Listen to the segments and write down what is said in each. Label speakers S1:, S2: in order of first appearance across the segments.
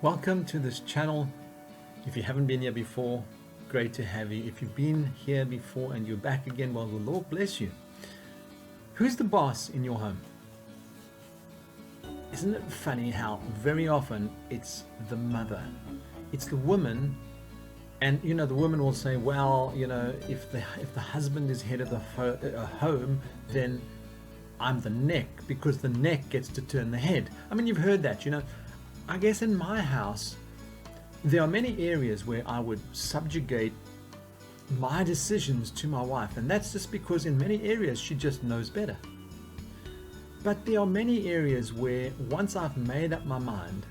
S1: Welcome to this channel. If you haven't been here before, great to have you. If you've been here before and you're back again, well, the Lord bless you. Who's the boss in your home? Isn't it funny how very often it's the mother, it's the woman, and the woman will say, well, if the husband is head of the home, then I'm the neck, because the neck gets to turn the head. I mean, you've heard that. I guess in my house there are many areas where I would subjugate my decisions to my wife, and that's just because in many areas she just knows better. But there are many areas where once I've made up my mind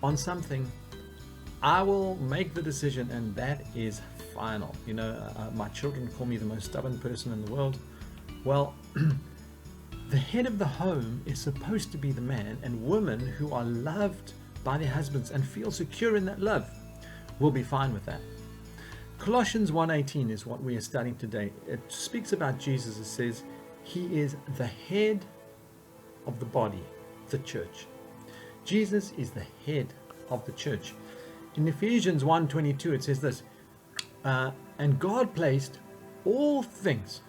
S1: on something, I will make the decision, and that is final. My children call me the most stubborn person in the world. Well, the head of the home is supposed to be the man, and women who are loved by their husbands and feel secure in that love will be fine with that. Colossians 1:18 is what we are studying today. It speaks about Jesus. It says he is the head of the body, the church. Jesus is the head of the church. In Ephesians 1:22 it says this, and God placed all things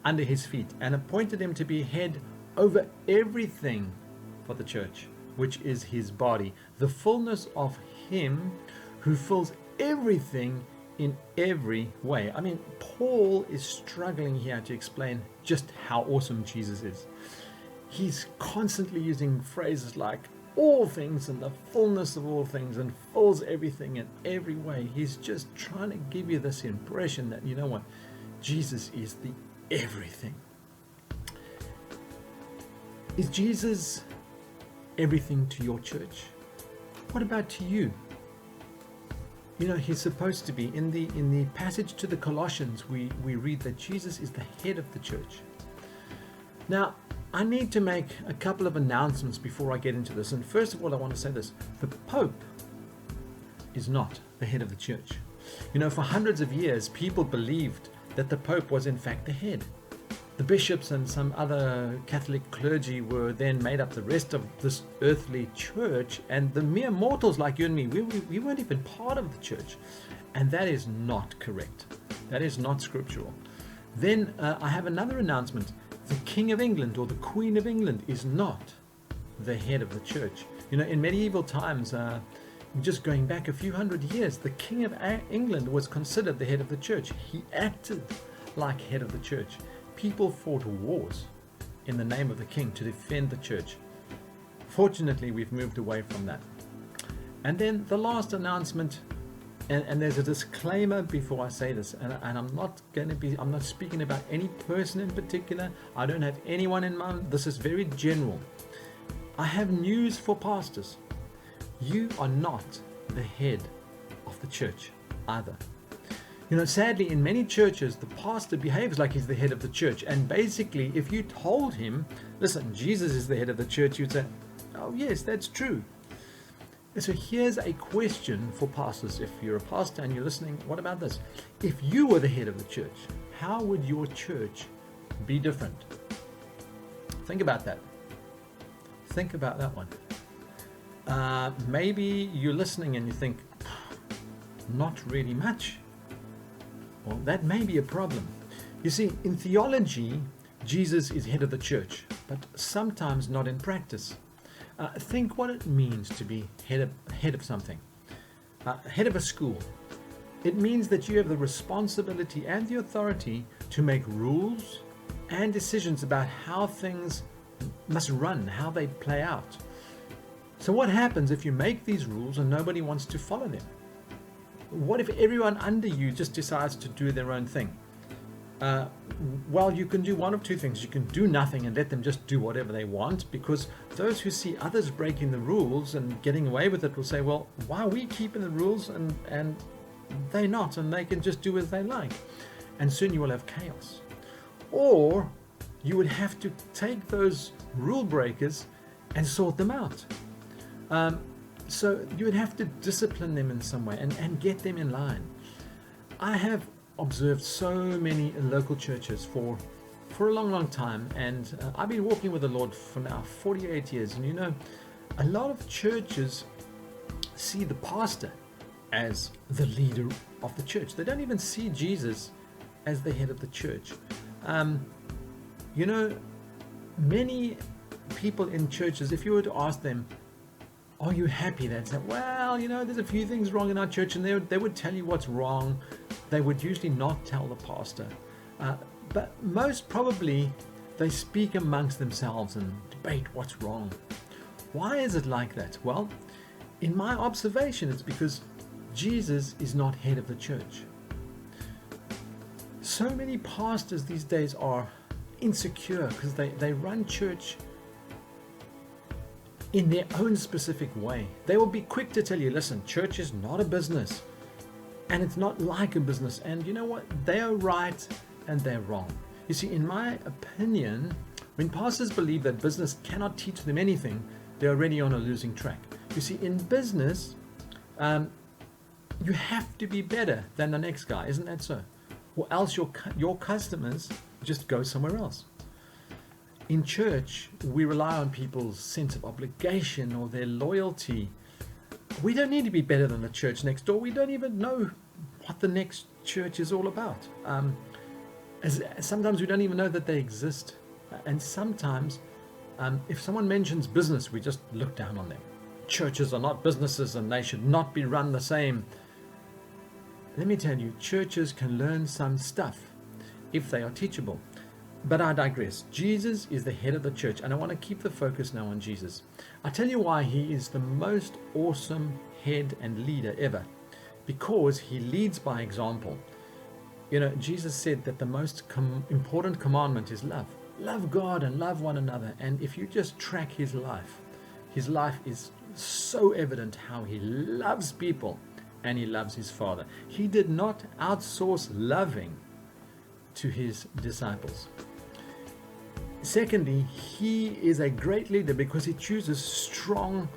S1: under his feet and appointed him to be head over everything for the church, which is his body, the fullness of him who fills everything in every way. I mean, Paul is struggling here to explain just how awesome Jesus is. He's constantly using phrases like all things and the fullness of all things and fills everything in every way. He's just trying to give you this impression that, Jesus is the everything. Is Jesus everything to your church? What about to you? He's supposed to be. In the passage to the Colossians, we read that Jesus is the head of the church. Now, I need to make a couple of announcements before I get into this. And first of all, I want to say this. The Pope is not the head of the church. For hundreds of years, people believed that the Pope was in fact the head. The bishops and some other Catholic clergy were then made up the rest of this earthly church, and the mere mortals like you and me, we weren't even part of the church. And that is not correct. That is not scriptural. Then I have another announcement. The King of England or the Queen of England is not the head of the church. In medieval times, just going back a few hundred years, the King of England was considered the head of the church. He acted like head of the church. People fought wars in the name of the king to defend the church. Fortunately, we've moved away from that. And then the last announcement, and there's a disclaimer before I say this, and I'm not speaking about any person in particular. I don't have anyone in mind. This is very general. I have news for pastors. You are not the head of the church either. Sadly, in many churches, the pastor behaves like he's the head of the church. And basically, if you told him, listen, Jesus is the head of the church, you'd say, oh yes, that's true. So here's a question for pastors. If you're a pastor and you're listening, what about this? If you were the head of the church, how would your church be different? Think about that. Think about that one. Maybe you're listening and you think, not really much. Well, that may be a problem. You see, in theology, Jesus is head of the church, but sometimes not in practice. Think what it means to be head of something. Head of a school. It means that you have the responsibility and the authority to make rules and decisions about how things must run, how they play out. So what happens if you make these rules and nobody wants to follow them? What if everyone under you just decides to do their own thing? Well, you can do one of two things. You can do nothing and let them just do whatever they want, because those who see others breaking the rules and getting away with it will say, well, why are we keeping the rules and they not, and they can just do as they like? And soon you will have chaos. Or you would have to take those rule breakers and sort them out. So you would have to discipline them in some way and get them in line. I have observed so many local churches for a long time, and I've been walking with the Lord for now 48 years, and a lot of churches see the pastor as the leader of the church. They don't even see Jesus as the head of the church. You know, many people in churches, if you were to ask them, are you happy? They'd say, well, you know, there's a few things wrong in our church, and they would tell you what's wrong. They would usually not tell the pastor. But most probably, they speak amongst themselves and debate what's wrong. Why is it like that? Well, in my observation, it's because Jesus is not head of the church. So many pastors these days are insecure because they run church in their own specific way. They will be quick to tell you, listen, church is not a business, and it's not like a business. And you know what? They are right and they're wrong. You see, in my opinion, when pastors believe that business cannot teach them anything, they're already on a losing track. You see, in business, you have to be better than the next guy, isn't that so? Or else your customers just go somewhere else. In church, we rely on people's sense of obligation or their loyalty. We don't need to be better than the church next door. We don't even know what the next church is all about. Sometimes we don't even know that they exist. And sometimes, if someone mentions business, we just look down on them. Churches are not businesses and they should not be run the same. Let me tell you, churches can learn some stuff if they are teachable. But I digress. Jesus is the head of the church, and I want to keep the focus now on Jesus. I'll tell you why he is the most awesome head and leader ever. Because he leads by example. You know, Jesus said that the most important commandment is love. Love God and love one another. And if you just track his life is so evident how he loves people and he loves his Father. He did not outsource loving to his disciples. Secondly, he is a great leader because he chooses strong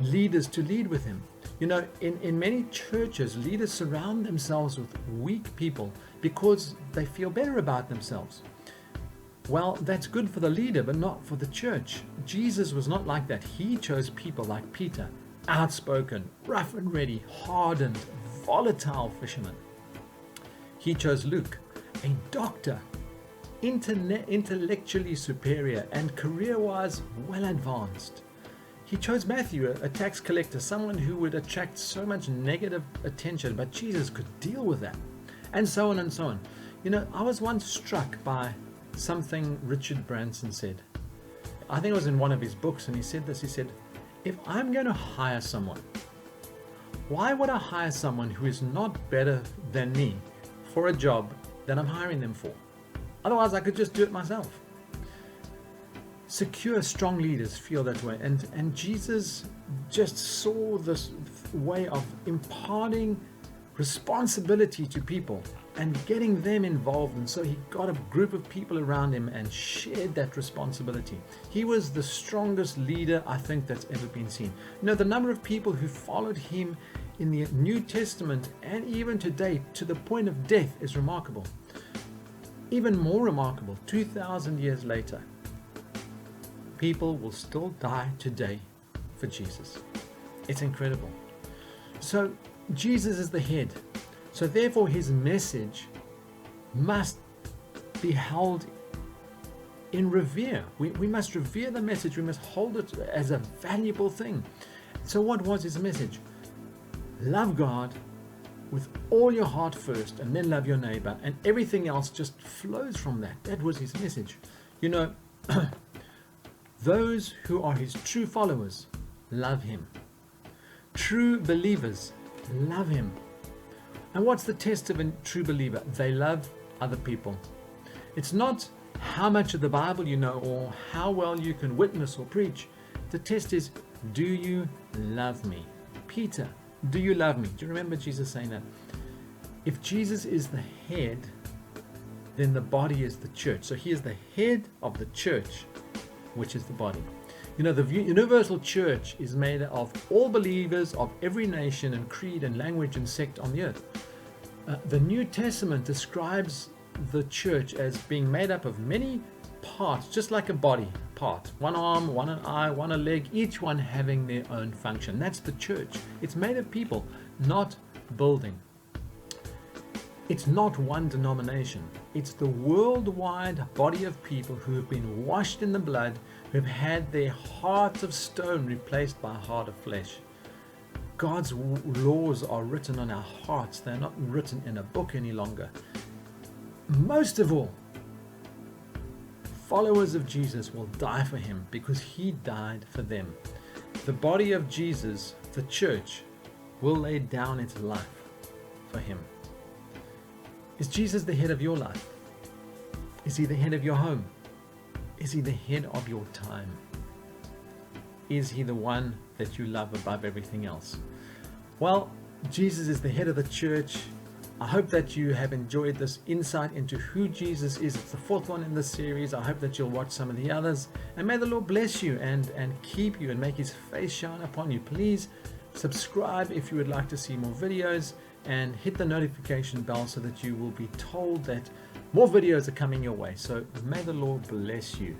S1: leaders to lead with him. You know, in many churches, leaders surround themselves with weak people because they feel better about themselves. Well, that's good for the leader, but not for the church. Jesus was not like that. He chose people like Peter, outspoken, rough and ready, hardened, volatile fisherman. He chose Luke, a doctor, intellectually superior and career-wise well advanced. He chose Matthew, a tax collector, someone who would attract so much negative attention, but Jesus could deal with that, and so on and so on. You know, I was once struck by something Richard Branson said. I think it was in one of his books, and he said this. He said, if I'm going to hire someone, why would I hire someone who is not better than me for a job that I'm hiring them for? Otherwise, I could just do it myself. Secure, strong leaders feel that way. And Jesus just saw this way of imparting responsibility to people and getting them involved. And so he got a group of people around him and shared that responsibility. He was the strongest leader I think that's ever been seen. You know, the number of people who followed him in the New Testament and even today to the point of death is remarkable. Even more remarkable, 2,000 years later, people will still die today for Jesus. It's incredible. So Jesus is the head. So therefore his message must be held in revere. We must revere the message. We must hold it as a valuable thing. So what was his message? Love God with all your heart first, and then love your neighbor, and everything else just flows from that. That was his message. You know, those who are his true followers love him. True believers love him. And what's the test of a true believer? They love other people. It's not how much of the Bible you know or how well you can witness or preach. The test is, do you love me? Peter, do you love me? Do you remember Jesus saying that? If Jesus is the head, then the body is the church. So he is the head of the church, which is the body. You know, the universal church is made of all believers of every nation and creed and language and sect on the earth. The New Testament describes the church as being made up of many parts, just like a body. part. One arm, one an eye, one a leg, each one having their own function. That's the church. It's made of people, not building. It's not one denomination. It's the worldwide body of people who have been washed in the blood, who have had their hearts of stone replaced by a heart of flesh. God's laws are written on our hearts. They're not written in a book any longer. Most of all, followers of Jesus will die for him because he died for them. The body of Jesus, the church, will lay down its life for him. Is Jesus the head of your life? Is he the head of your home? Is he the head of your time? Is he the one that you love above everything else? Well, Jesus is the head of the church. I hope that you have enjoyed this insight into who Jesus is. It's the fourth one in this series. I hope that you'll watch some of the others. And may the Lord bless you and keep you and make his face shine upon you. Please subscribe if you would like to see more videos, and hit the notification bell so that you will be told that more videos are coming your way. So may the Lord bless you.